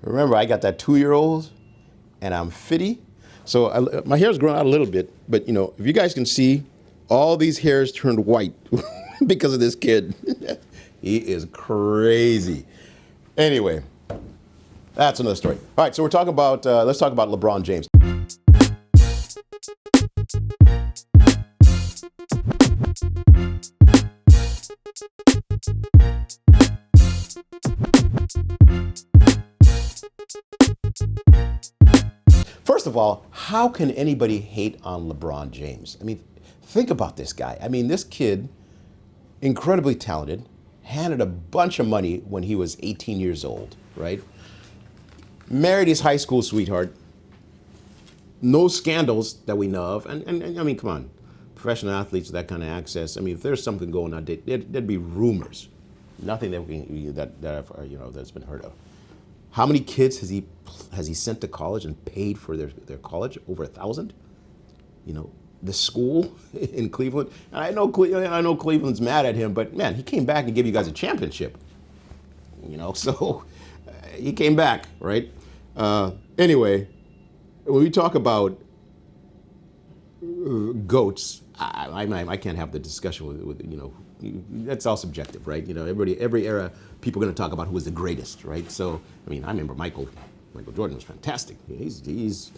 Remember, I got that 2-year-old, and I'm 50. So my hair's grown out a little bit, but if you guys can see, all these hairs turned white because of this kid. He is crazy. Anyway, that's another story. All right, so let's talk about LeBron James. First of all, how can anybody hate on LeBron James? I mean, think about this guy. I mean, this kid, incredibly talented, handed a bunch of money when he was 18 years old, right? Married his high school sweetheart. No scandals that we know of. And I mean, come on, professional athletes with that kind of access. I mean, if there's something going on, there'd be rumors. Nothing that's been heard of. How many kids has he sent to college and paid for their college? Over 1,000. The school in Cleveland. And I know Cleveland's mad at him, but man, he came back and gave you guys a championship. So he came back, right? Anyway, when we talk about goats, I can't have the discussion with that's all subjective, right? Every era, people are going to talk about who was the greatest, right? So, I mean, I remember Michael Jordan was fantastic. He's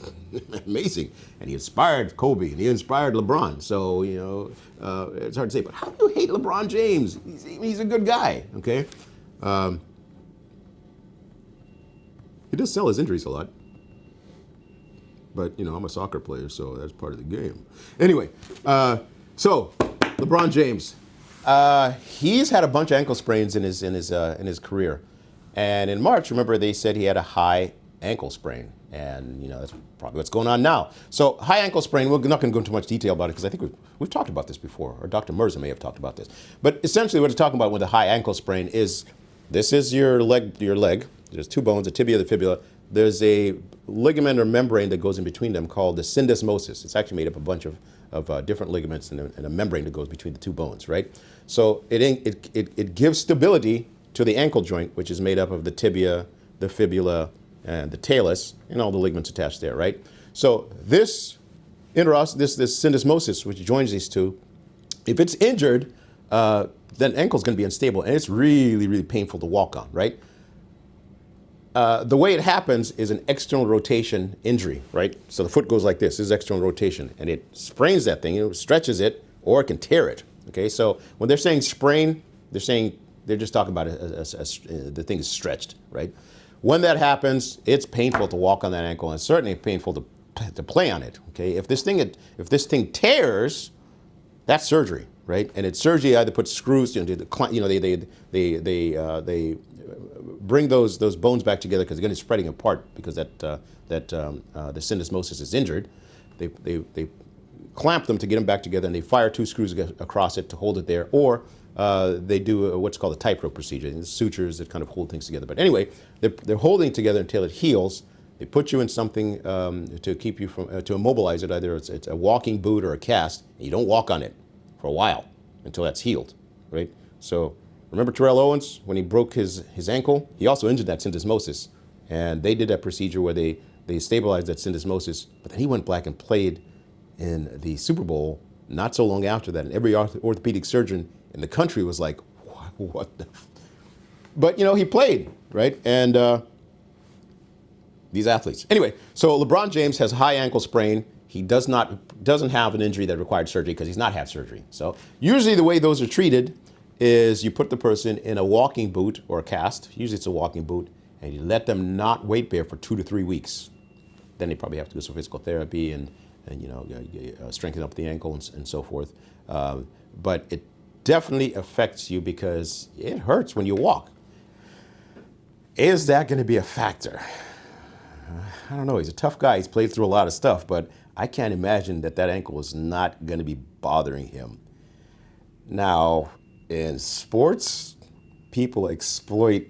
amazing, and he inspired Kobe, and he inspired LeBron. So, it's hard to say, but how do you hate LeBron James? He's a good guy, okay? He does sell his injuries a lot. But, I'm a soccer player, so that's part of the game. Anyway, so LeBron James, he's had a bunch of ankle sprains in his career, and in March, remember they said he had a high ankle sprain, and that's probably what's going on now. So high ankle sprain, we're not going to go into much detail about it because I think we've talked about this before, or Dr. Mirza may have talked about this. But essentially, what we're talking about with a high ankle sprain is this is your leg. There's two bones, the tibia, the fibula. There's a ligament or membrane that goes in between them called the syndesmosis. It's actually made up a bunch of different ligaments and a membrane that goes between the two bones, right? So it gives stability to the ankle joint, which is made up of the tibia, the fibula, and the talus, and all the ligaments attached there, right? So this syndesmosis, which joins these two, if it's injured, then ankle's going to be unstable, and it's really, really painful to walk on, right? The way it happens is an external rotation injury, right? So the foot goes like this is external rotation, and it sprains that thing, it stretches it, or it can tear it, okay? So when they're saying sprain, they're just talking about the thing is stretched, right? When that happens, it's painful to walk on that ankle, and certainly painful to play on it, okay? If this thing tears, that's surgery, right? And it's surgery either put screws, they bring those bones back together because they're going to be spreading apart because the syndesmosis is injured. They clamp them to get them back together, and they fire 2 screws across it to hold it there, or they do what's called a tightrope procedure. And sutures that kind of hold things together. But anyway, they're holding it together until it heals. They put you in something to keep you from to immobilize it. Either it's a walking boot or a cast, and you don't walk on it for a while until that's healed, right? So remember Terrell Owens, when he broke his ankle, he also injured that syndesmosis. And they did that procedure where they stabilized that syndesmosis, but then he went back and played in the Super Bowl not so long after that. And every orthopedic surgeon in the country was like, what the? But, he played, right? And these athletes. Anyway, so LeBron James has high ankle sprain. He doesn't have an injury that required surgery because he's not had surgery. So usually the way those are treated is you put the person in a walking boot or a cast. Usually it's a walking boot, and you let them not weight bear for 2 to 3 weeks. Then they probably have to do some physical therapy and strengthen up the ankle and so forth. But it definitely affects you because it hurts when you walk. Is that going to be a factor? I don't know. He's a tough guy. He's played through a lot of stuff, but I can't imagine that ankle is not going to be bothering him. Now, in sports, people exploit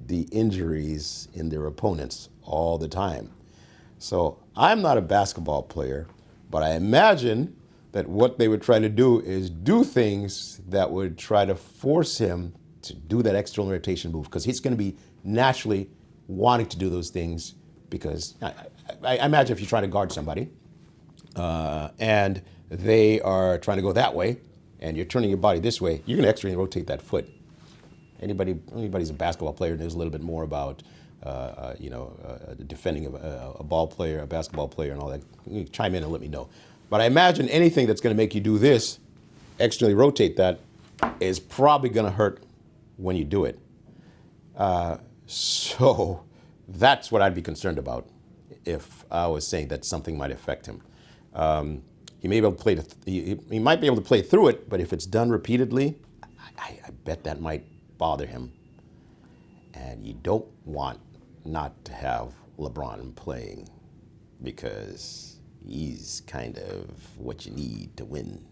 the injuries in their opponents all the time. So I'm not a basketball player, but I imagine that what they would try to do is do things that would try to force him to do that external rotation move because he's going to be naturally wanting to do those things because I imagine if you're trying to guard somebody and they are trying to go that way and you're turning your body this way, you're going to externally rotate that foot. Anybody's a basketball player knows a little bit more about defending a ball player, a basketball player, and all that. You can chime in and let me know. But I imagine anything that's going to make you do this, externally rotate that, is probably going to hurt when you do it. So that's what I'd be concerned about if I was saying that something might affect him. He may be able to play. He might be able to play through it, but if it's done repeatedly, I bet that might bother him. And you don't want not to have LeBron playing because he's kind of what you need to win.